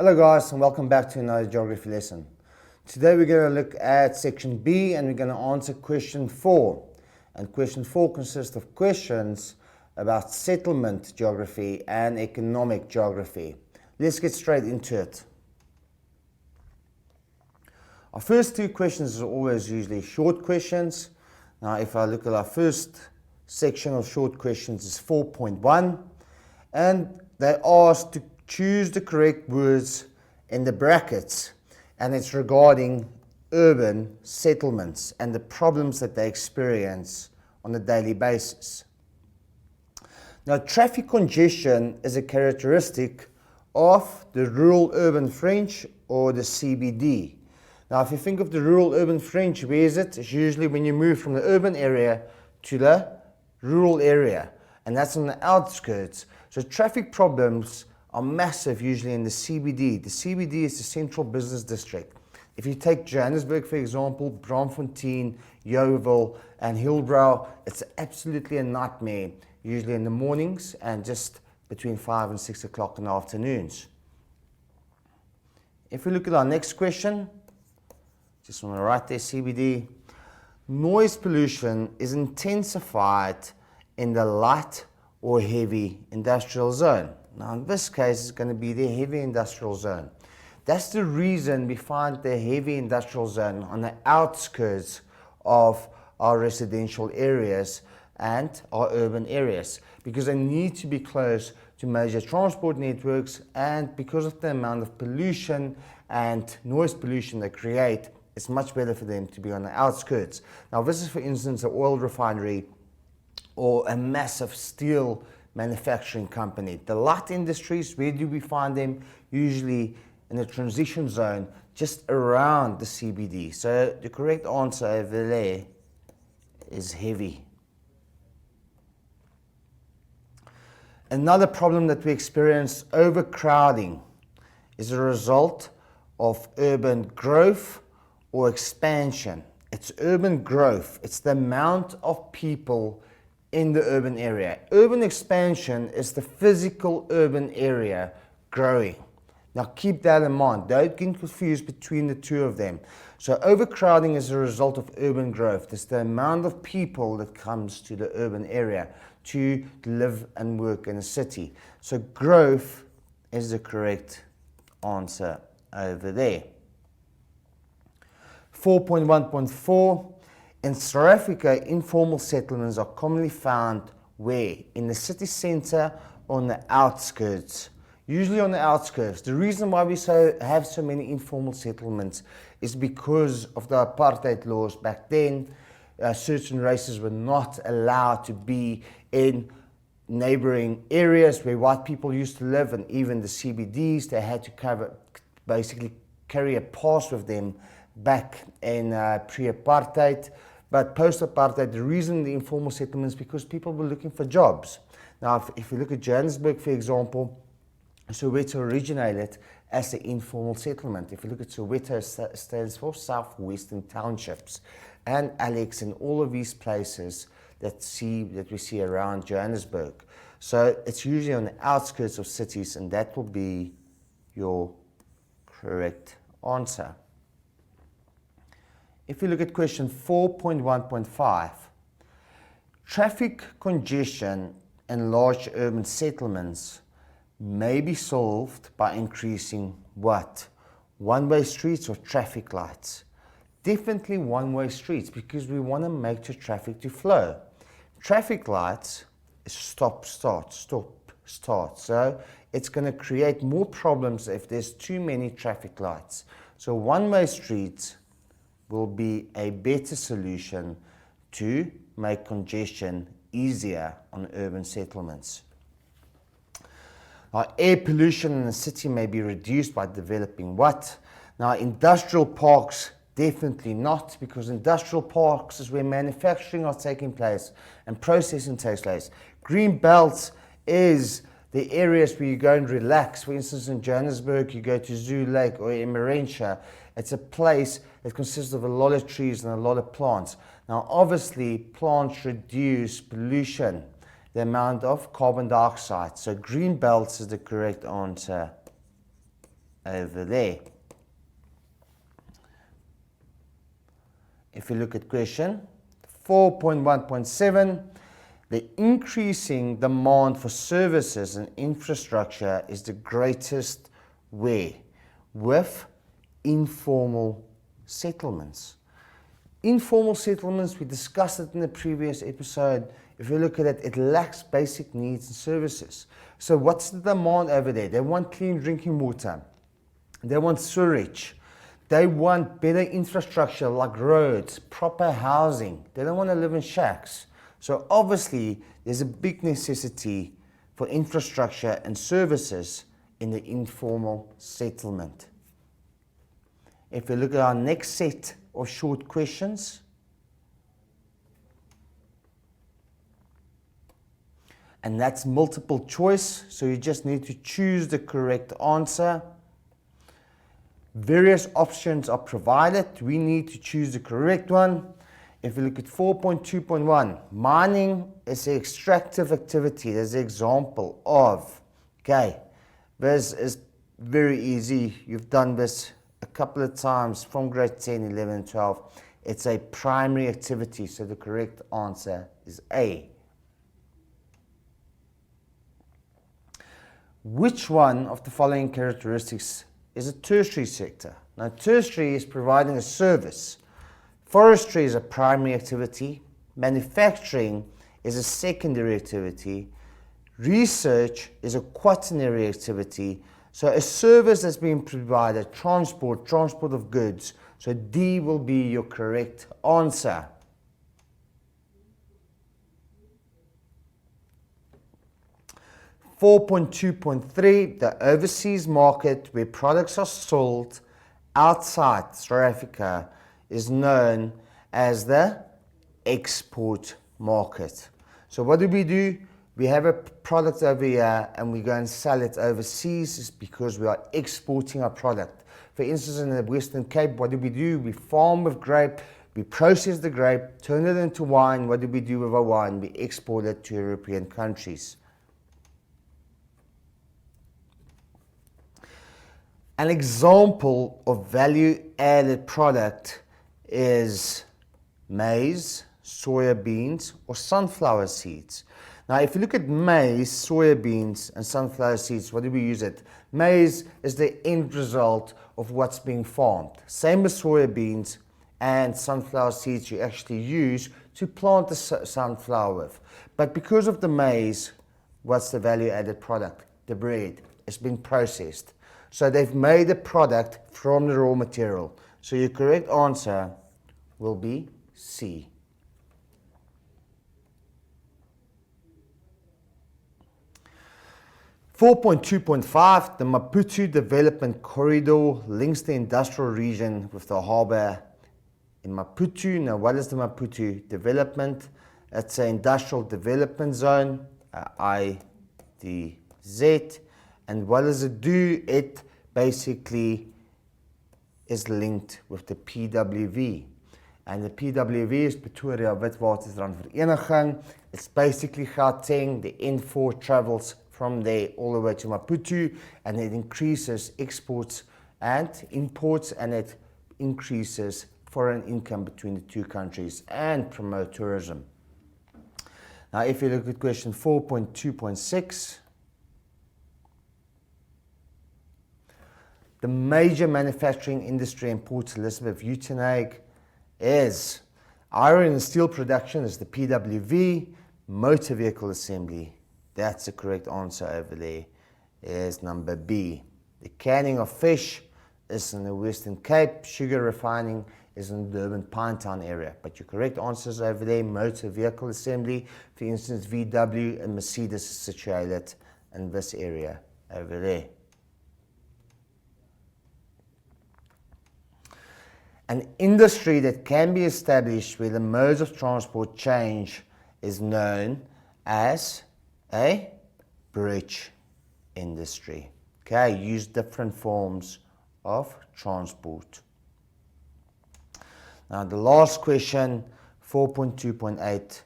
Hello guys, and welcome back to another geography lesson. Today we're going to look at section B and we're going to answer question 4. And question 4 consists of questions about settlement geography and economic geography. Let's get straight into it. Our first two questions are always usually short questions. Now if I look at our first section of short questions, is 4.1, and they ask to choose the correct words in the brackets, and it's regarding urban settlements and the problems that they experience on a daily basis. Now, traffic congestion is a characteristic of the rural-urban fringe or the CBD. Now, if you think of the rural-urban fringe, where is it? It's usually when you move from the urban area to the rural area, and that's on the outskirts. So traffic problems are massive usually in the CBD. The CBD is the Central Business District. If you take Johannesburg, for example, Braamfontein, Yeoville and Hillbrow, it's absolutely a nightmare, usually in the mornings and just between 5 and 6 o'clock in the afternoons. If we look at our next question, just on the right there, CBD, noise pollution is intensified in the light or heavy industrial zone. Now in this case, it's going to be the heavy industrial zone. That's the reason we find the heavy industrial zone on the outskirts of our residential areas and our urban areas, because they need to be close to major transport networks, and because of the amount of pollution and noise pollution they create, it's much better for them to be on the outskirts. Now this is, for instance, an oil refinery or a massive steel manufacturing company. The light industries, where do we find them? Usually in the transition zone, just around the CBD. So the correct answer over there is heavy. Another problem that we experience, overcrowding, is a result of urban growth or expansion. It's urban growth. It's the amount of people in the urban area. Urban expansion is the physical urban area growing. Now keep that in mind. Don't get confused between the two of them. So overcrowding is a result of urban growth. It's the amount of people that comes to the urban area to live and work in a city. So growth is the correct answer over there. 4.1.4, in South Africa, informal settlements are commonly found where? In the city centre or on the outskirts. Usually on the outskirts. The reason why we have so many informal settlements is because of the apartheid laws back then. Certain races were not allowed to be in neighbouring areas where white people used to live, and even the CBDs, they had to basically carry a pass with them back in pre-apartheid. But post-apartheid, the reason the informal settlements, because people were looking for jobs. Now, if you look at Johannesburg, for example, Soweto originated as an informal settlement. If you look at Soweto, it stands for Southwestern Townships, and Alex, and all of these places that we see around Johannesburg. So it's usually on the outskirts of cities, and that will be your correct answer. If we look at question 4.1.5, traffic congestion in large urban settlements may be solved by increasing what? One-way streets or traffic lights? Definitely one-way streets, because we want to make the traffic to flow. Traffic lights is stop, start, stop, start. So it's going to create more problems if there's too many traffic lights. So one-way streets will be a better solution to make congestion easier on urban settlements. Now, air pollution in the city may be reduced by developing what? Now, industrial parks, definitely not, because industrial parks is where manufacturing is taking place and processing takes place. Green belts is the areas where you go and relax. For instance, in Johannesburg, you go to Zoo Lake or in Marentia. It's a place that consists of a lot of trees and a lot of plants. Now, obviously, plants reduce pollution, the amount of carbon dioxide. So green belts is the correct answer over there. If you look at question 4.1.7, the increasing demand for services and infrastructure is the greatest where? With informal settlements. Informal settlements, we discussed it in the previous episode. If you look at it, it lacks basic needs and services. So what's the demand over there? They want clean drinking water. They want sewerage. They want better infrastructure like roads, proper housing. They don't want to live in shacks. So obviously, there's a big necessity for infrastructure and services in the informal settlement. If we look at our next set of short questions, and that's multiple choice, so you just need to choose the correct answer. Various options are provided. We need to choose the correct one. If we look at 4.2.1, mining is an extractive activity. There's an example of, okay, this is very easy. You've done this a couple of times from grade 10, 11, 12. It's a primary activity, so the correct answer is A. Which one of the following characteristics is a tertiary sector? Now, tertiary is providing a service. Forestry is a primary activity. Manufacturing is a secondary activity. Research is a quaternary activity. So a service that's being provided, transport of goods. So D will be your correct answer. (4.2.3), the overseas market where products are sold outside South Africa is known as the export market. So what do? We have a product over here and we go and sell it overseas. It's because we are exporting our product. For instance, in the Western Cape, what do? We farm with grape, we process the grape, turn it into wine. What do we do with our wine? We export it to European countries. An example of value-added product is maize, soya beans, or sunflower seeds. Now, if you look at maize, soya beans, and sunflower seeds, what do we use it? Maize is the end result of what's being farmed. Same with soya beans and sunflower seeds you actually use to plant the sunflower with. But because of the maize, what's the value-added product? The bread. It's been processed. So they've made a product from the raw material. So your correct answer will be C. (4.2.5), the Maputo Development Corridor links the industrial region with the harbour in Maputo. Now, what is the Maputo Development? It's an industrial development zone, IDZ. And what does it do? It basically is linked with the PWV. And the PWV is Pretoria Witwatersrandvereniging. It's basically Gauteng. The N4 travels from there all the way to Maputo, and it increases exports and imports, and it increases foreign income between the two countries and promote tourism. Now, if you look at question 4.2.6, the major manufacturing industry in Port Elizabeth, Uitenhage, is iron and steel production is the PWV, motor vehicle assembly. That's the correct answer over there, is number B. The canning of fish is in the Western Cape. Sugar refining is in the Durban Pinetown area. But your correct answers over there, motor vehicle assembly. For instance, VW and Mercedes is situated in this area over there. An industry that can be established where the modes of transport change is known as a bridge industry. Okay, use different forms of transport. Now, the last question, 4.2.8,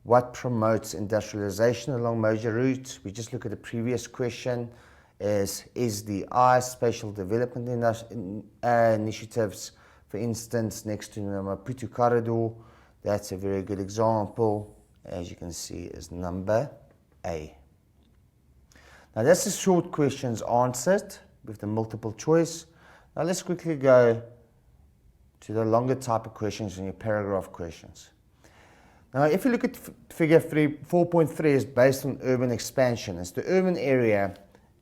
what promotes industrialization along major routes? We just look at the previous question. is SDI, Spatial Development Initiatives. For instance, next to the Maputo corridor, that's a very good example, as you can see, is number A. Now that's the short questions answered with the multiple choice. Now let's quickly go to the longer type of questions and your paragraph questions. Now if you look at figure 4.3 is based on urban expansion. It's the urban area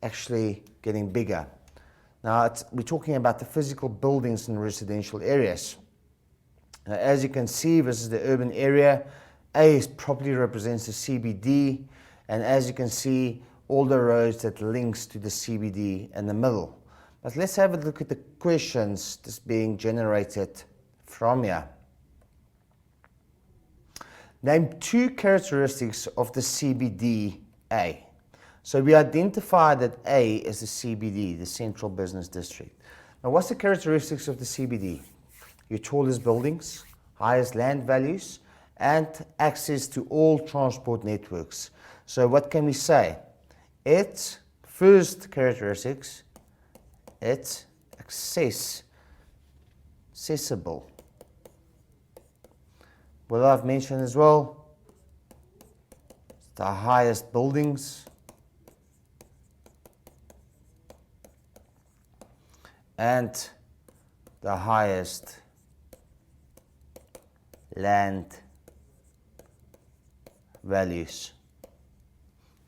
actually getting bigger. Now we're talking about the physical buildings in residential areas. Now, as you can see, this is the urban area. A probably represents the CBD, and as you can see, all the roads that links to the CBD in the middle. But let's have a look at the questions that's being generated from here. Name two characteristics of the CBD A. So we identify that A is the CBD, the Central Business District. Now what's the characteristics of the CBD? Your tallest buildings, highest land values, and access to all transport networks. So what can we say? Its first characteristics, it's accessible. What I've mentioned as well, the highest buildings and the highest land values.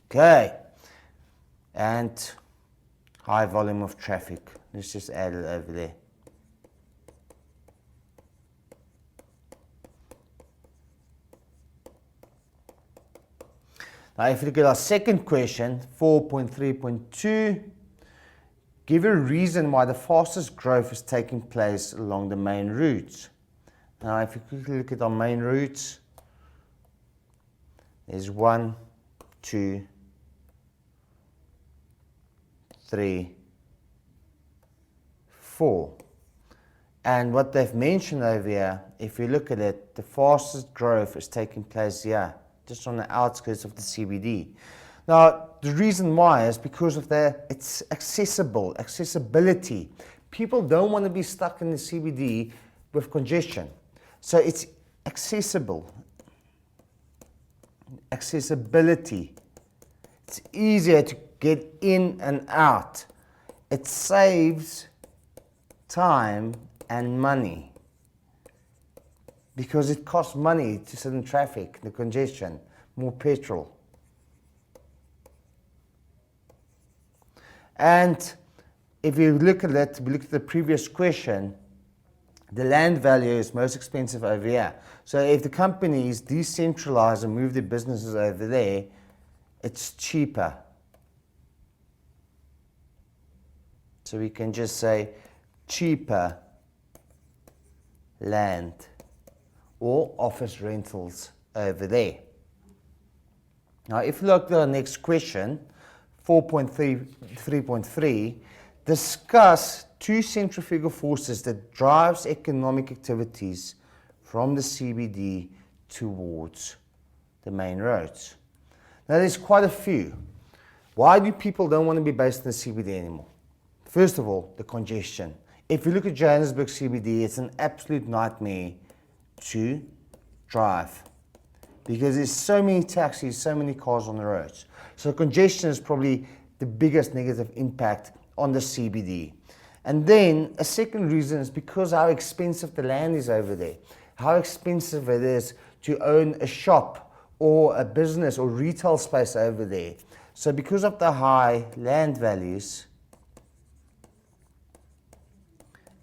Okay, and high volume of traffic. Let's just add it over there. Now if you look at our second question, 4.3.2, give a reason why the fastest growth is taking place along the main routes. Now if you quickly look at our main routes, there's 1, 2, 3, 4. And what they've mentioned over here, if you look at it, the fastest growth is taking place here, just on the outskirts of the CBD. Now, the reason why is because of it's accessibility. People don't want to be stuck in the CBD with congestion. So it's accessibility. It's easier to get in and out. It saves time and money because it costs money to sit in traffic, the congestion, more petrol. And if you look at it, we look at the previous question, the land value is most expensive over here. So if the companies decentralize and move their businesses over there, it's cheaper. So we can just say cheaper land or office rentals over there. Now if you look at the next question, 4.3.3, discuss two centrifugal forces that drives economic activities from the CBD towards the main roads. Now there's quite a few. Why do people don't want to be based in the CBD anymore? First of all, the congestion. If you look at Johannesburg CBD, it's an absolute nightmare to drive because there's so many taxis, so many cars on the roads. So congestion is probably the biggest negative impact on the CBD. And then a second reason is because how expensive the land is over there. How expensive it is to own a shop or a business or retail space over there. So because of the high land values,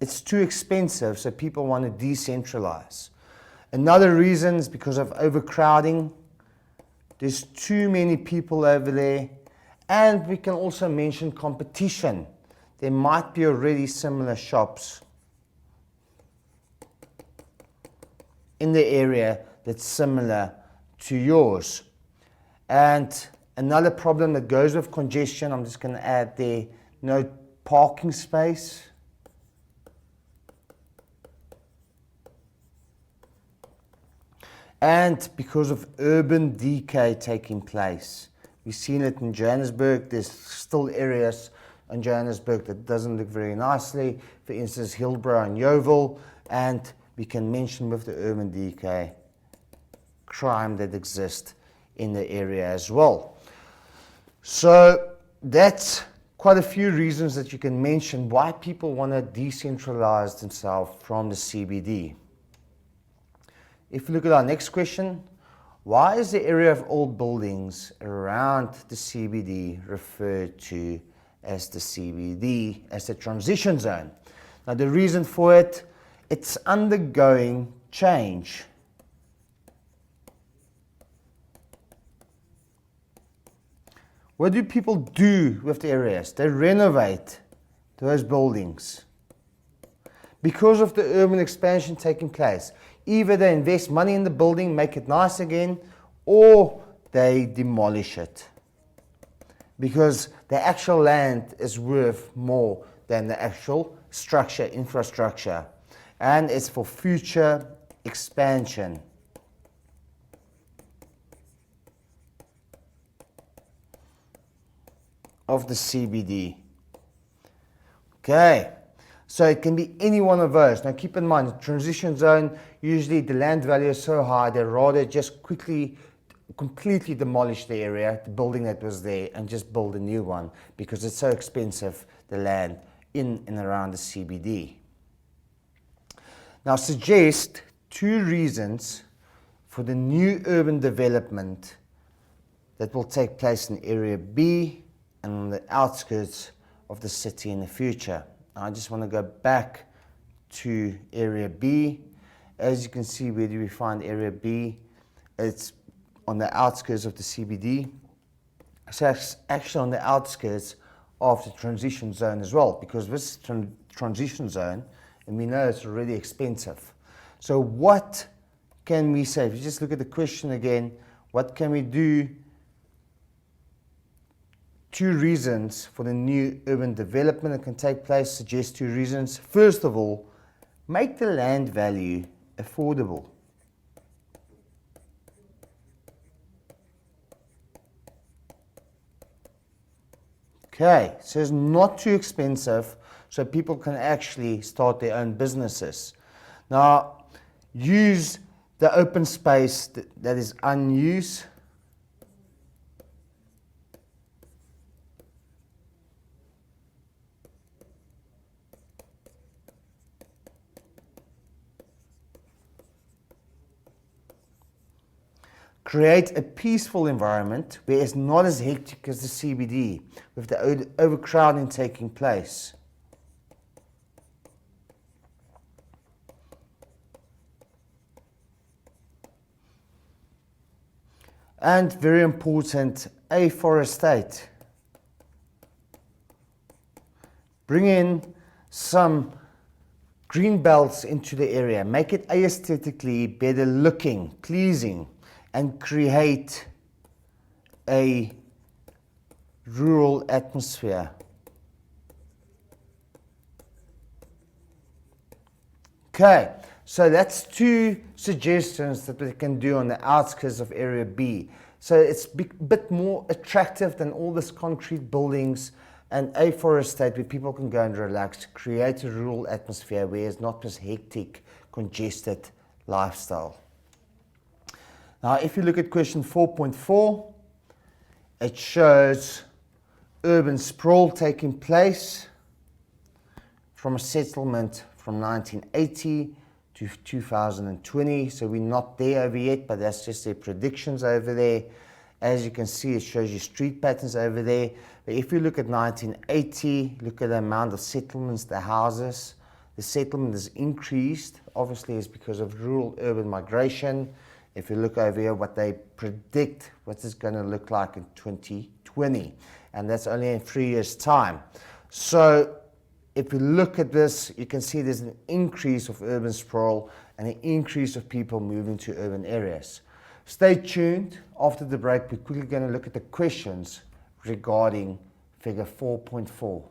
it's too expensive, so people want to decentralize. Another reason is because of overcrowding. There's too many people over there. And we can also mention competition. There might be already similar shops in the area that's similar to yours. And another problem that goes with congestion, I'm just going to add there, no parking space. And because of urban decay taking place. We've seen it in Johannesburg. There's still areas in Johannesburg that doesn't look very nicely. For instance, Hillbrow and Yeovil, and we can mention with the urban decay crime that exists in the area as well. So that's quite a few reasons that you can mention why people want to decentralize themselves from the CBD. If you look at our next question, why is the area of old buildings around the CBD referred to as the CBD, as the transition zone? Now the reason for it, it's undergoing change. What do people do with the areas? They renovate those buildings. Because of the urban expansion taking place, either they invest money in the building, make it nice again, or they demolish it. Because the actual land is worth more than the actual structure, infrastructure. And it's for future expansion. Of the CBD. Okay, so it can be any one of those. Now keep in mind, the transition zone, usually the land value is so high, they'd rather just completely demolish the area, the building that was there, and just build a new one because it's so expensive, the land in and around the CBD. Now suggest 2 reasons for the new urban development that will take place in Area B and on the outskirts of the city in the future. Now I just want to go back to Area B. As you can see, where do we find Area B? It's on the outskirts of the CBD. So it's actually on the outskirts of the transition zone as well, because this transition zone, and we know it's already expensive. So what can we say? If you just look at the question again, what can we do? 2 reasons for the new urban development that can take place, suggest 2 reasons. First of all, make the land value affordable. Okay, so it's not too expensive, so people can actually start their own businesses. Now, use the open space that is unused. Create a peaceful environment where it's not as hectic as the CBD, with the overcrowding taking place. And very important, afforestate. Bring in some green belts into the area, make it aesthetically better looking, pleasing, and create a rural atmosphere. Okay, so that's 2 suggestions that we can do on the outskirts of Area B. So it's a bit more attractive than all this concrete buildings, and afforestate where people can go and relax, to create a rural atmosphere where it's not this hectic, congested lifestyle. Now, if you look at question 4.4, it shows urban sprawl taking place from a settlement from 1980 to 2020. So we're not there over yet, but that's just their predictions over there. As you can see, it shows you street patterns over there. But if you look at 1980, look at the amount of settlements, the houses. The settlement has increased. Obviously, it's because of rural-urban migration. If you look over here, what they predict, what it's going to look like in 2020. And that's only in 3 years' time. So if you look at this, you can see there's an increase of urban sprawl and an increase of people moving to urban areas. Stay tuned. After the break, we're quickly going to look at the questions regarding figure 4.4.